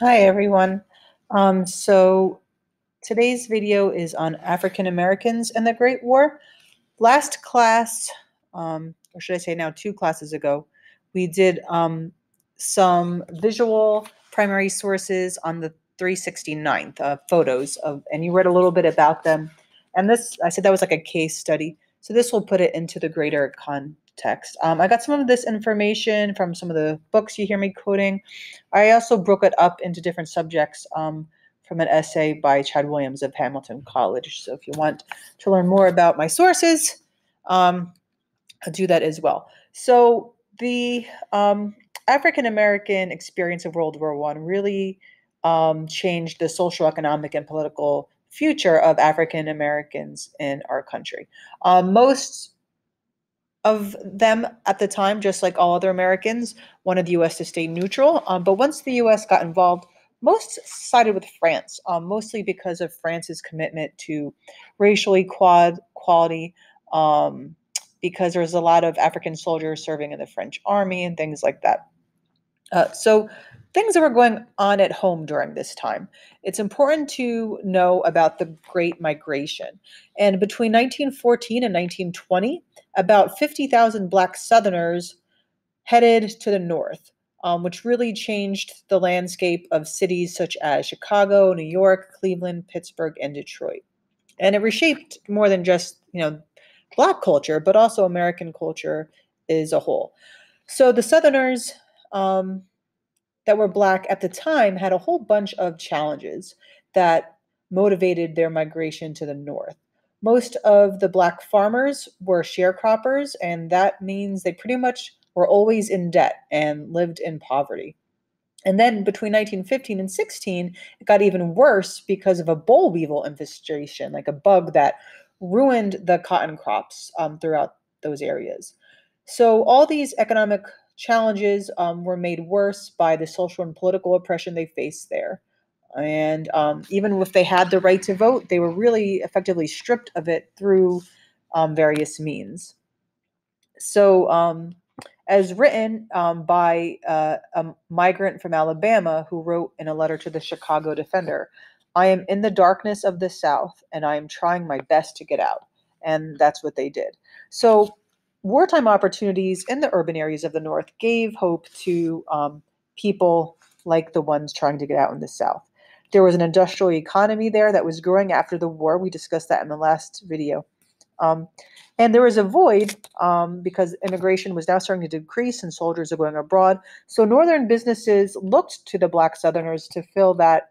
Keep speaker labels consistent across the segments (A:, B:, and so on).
A: Hi everyone. So today's video is on African Americans and the Great War. Last class, or should I say now 2 classes ago, we did some visual primary sources on the 369th photos of, and you read a little bit about them. And this, I said that was like a case study. So this will put it into the greater context. I got some of this information from some of the books you hear me quoting. I also broke it up into different subjects from an essay by Chad Williams of Hamilton College. So if you want to learn more about my sources, I'll do that as well. So the African American experience of World War I really changed the social, economic, and political future of African Americans in our country. Most of them at the time, just like all other Americans, wanted the U.S. to stay neutral. But once the U.S. got involved, most sided with France, mostly because of France's commitment to racial equality, because there was a lot of African soldiers serving in the French army and things like that. So things that were going on at home during this time. It's important to know about the Great Migration. And between 1914 and 1920, about 50,000 Black Southerners headed to the north, which really changed the landscape of cities such as Chicago, New York, Cleveland, Pittsburgh, and Detroit. And it reshaped more than just, Black culture, but also American culture as a whole. So the Southerners that were Black at the time had a whole bunch of challenges that motivated their migration to the north. Most of the Black farmers were sharecroppers, and that means they pretty much were always in debt and lived in poverty. And then between 1915 and 16, it got even worse because of a boll weevil infestation, like a bug that ruined the cotton crops throughout those areas. So all these economic challenges were made worse by the social and political oppression they faced there. And even if they had the right to vote, they were really effectively stripped of it through various means. So, as written by a migrant from Alabama who wrote in a letter to the Chicago Defender, I am in the darkness of the South and I am trying my best to get out. And that's what they did. So, wartime opportunities in the urban areas of the North gave hope to people like the ones trying to get out in the South. There was an industrial economy there that was growing after the war. We discussed that in the last video. Um, and there was a void because immigration was now starting to decrease and soldiers are going abroad. So northern businesses looked to the Black Southerners to fill that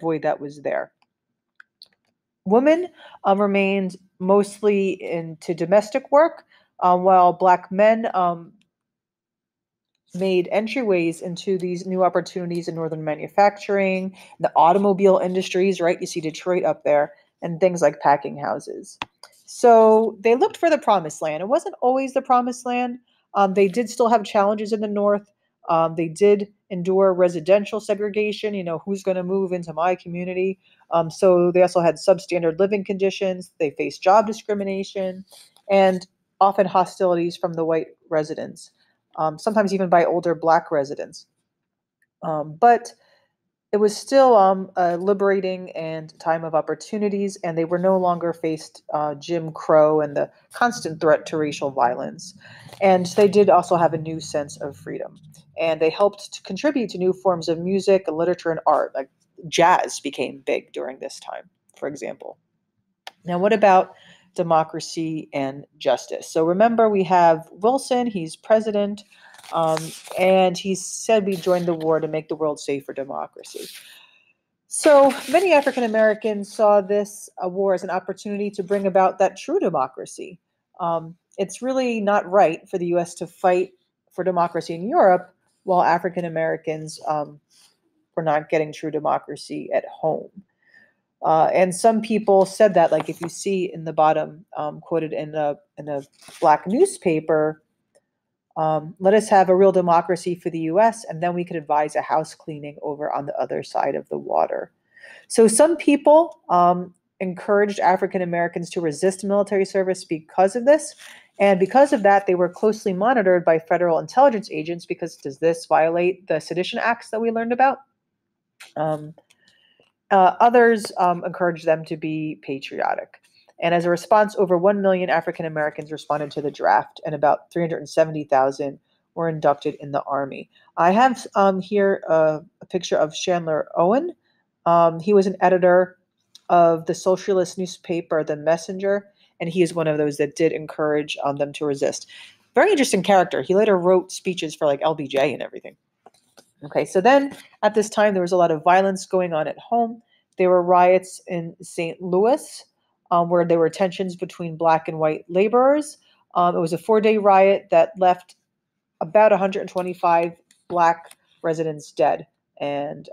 A: void that was there. Women remained mostly into domestic work, while Black men made entryways into these new opportunities in northern manufacturing, the automobile industries, right? You see Detroit up there, and things like packing houses. So they looked for the promised land. It wasn't always the promised land. They did still have challenges in the north. They did endure residential segregation, who's going to move into my community. So they also had substandard living conditions. They faced job discrimination and often hostilities from the white residents, sometimes even by older Black residents. But it was still a liberating and time of opportunities, and they were no longer faced Jim Crow and the constant threat to racial violence. And they did also have a new sense of freedom. And they helped to contribute to new forms of music, literature, and art. Like jazz became big during this time, for example. Now, what about democracy and justice? So remember, we have Wilson, he's president, um, and he said we joined the war to make the world safe for democracy. So many African Americans saw this war as an opportunity to bring about that true democracy. It's really not right for the US to fight for democracy in Europe while African Americans were not getting true democracy at home. And some people said that, like if you see in the bottom, quoted in a Black newspaper, let us have a real democracy for the U.S., and then we could advise a house cleaning over on the other side of the water. So some people encouraged African Americans to resist military service because of this. And because of that, they were closely monitored by federal intelligence agents because does this violate the sedition acts that we learned about? Um, Others encouraged them to be patriotic. And as a response, over 1 million African Americans responded to the draft, and about 370,000 were inducted in the Army. I have here a picture of Chandler Owen. He was an editor of the socialist newspaper, The Messenger, and he is one of those that did encourage them to resist. Very interesting character. He later wrote speeches for like LBJ and everything. Okay, so then at this time, there was a lot of violence going on at home. There were riots in St. Louis where there were tensions between black and white laborers. It was a 4-day riot that left about 125 black residents dead. And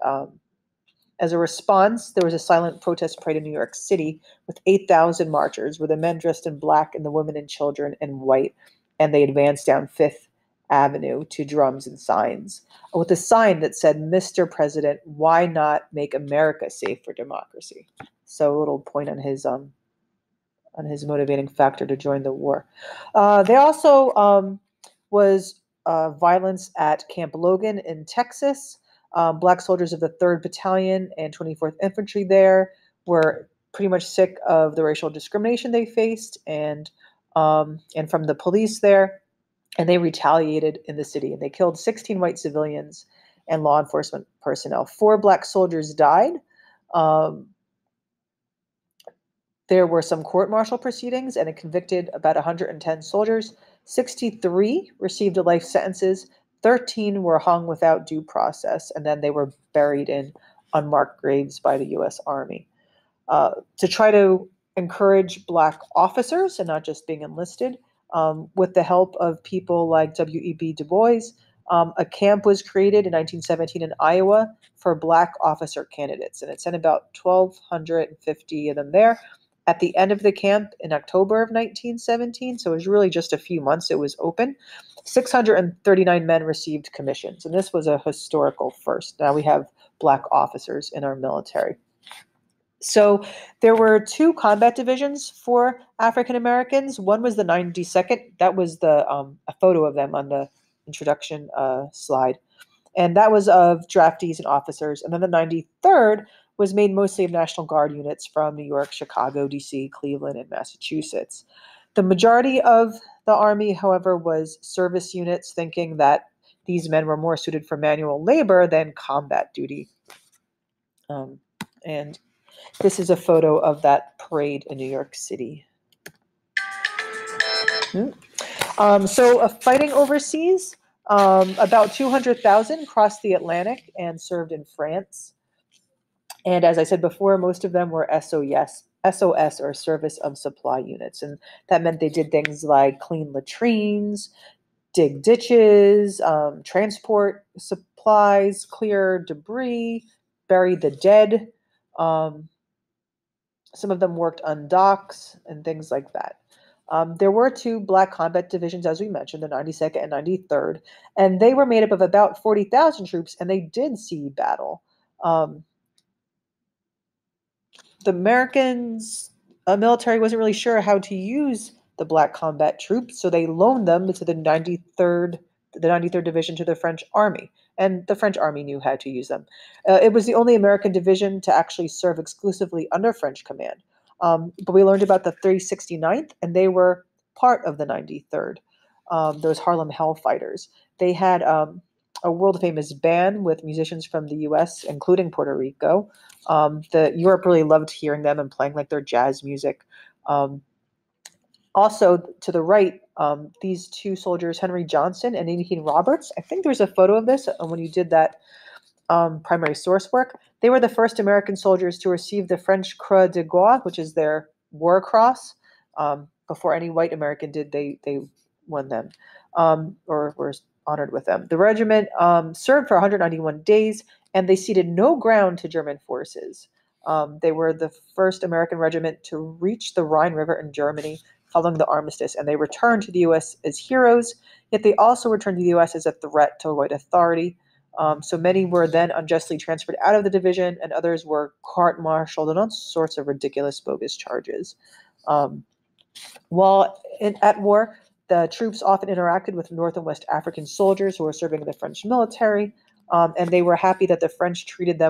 A: as a response, there was a silent protest parade in New York City with 8,000 marchers, with the men dressed in black and the women and children in white. And they advanced down Fifth Avenue to drums and signs with a sign that said, "Mr. President, why not make America safe for democracy?" So a little point on his motivating factor to join the war. There also was violence at Camp Logan in Texas. Black soldiers of the 3rd Battalion and 24th Infantry there were pretty much sick of the racial discrimination they faced and from the police there, and they retaliated in the city, and they killed 16 white civilians and law enforcement personnel. 4 black soldiers died. There were some court-martial proceedings, and it convicted about 110 soldiers. 63 received life sentences. 13 were hung without due process, and then they were buried in unmarked graves by the U.S. Army. To try to encourage black officers and not just being enlisted, with the help of people like W.E.B. Du Bois, a camp was created in 1917 in Iowa for black officer candidates, and it sent about 1,250 of them there. At the end of the camp in October of 1917, so it was really just a few months it was open, 639 men received commissions, and this was a historical first. Now we have black officers in our military. So there were 2 combat divisions for African Americans. One was the 92nd. That was the a photo of them on the introduction slide. And that was of draftees and officers. And then the 93rd was made mostly of National Guard units from New York, Chicago, D.C., Cleveland, and Massachusetts. The majority of the Army, however, was service units, thinking that these men were more suited for manual labor than combat duty. And this is a photo of that parade in New York City. So fighting overseas, about 200,000 crossed the Atlantic and served in France. And as I said before, most of them were SOS, or Service of Supply units. And that meant they did things like clean latrines, dig ditches, transport supplies, clear debris, bury the dead. Some of them worked on docks and things like that. There were 2 black combat divisions, as we mentioned, the 92nd and 93rd, and they were made up of about 40,000 troops, and they did see battle. The Americans' military wasn't really sure how to use the black combat troops, so they loaned them to the 93rd Division to the French Army, and the French Army knew how to use them. It was the only American division to actually serve exclusively under French command. But we learned about the 369th, and they were part of the 93rd, those Harlem Hellfighters. They had a world-famous band with musicians from the U.S., including Puerto Rico. Europe really loved hearing them and playing like their jazz music. Also, to the right, these 2 soldiers, Henry Johnson and Nadine Roberts, I think there's a photo of this when you did that primary source work. They were the first American soldiers to receive the French Croix de Guerre, which is their war cross. Before any white American did, they won them or were honored with them. The regiment served for 191 days, and they ceded no ground to German forces. They were the first American regiment to reach the Rhine River in Germany following the armistice, and they returned to the U.S. as heroes, yet they also returned to the U.S. as a threat to white authority. So many were then unjustly transferred out of the division, and others were court-martialed on all sorts of ridiculous, bogus charges. While at war, the troops often interacted with North and West African soldiers who were serving in the French military, and they were happy that the French treated them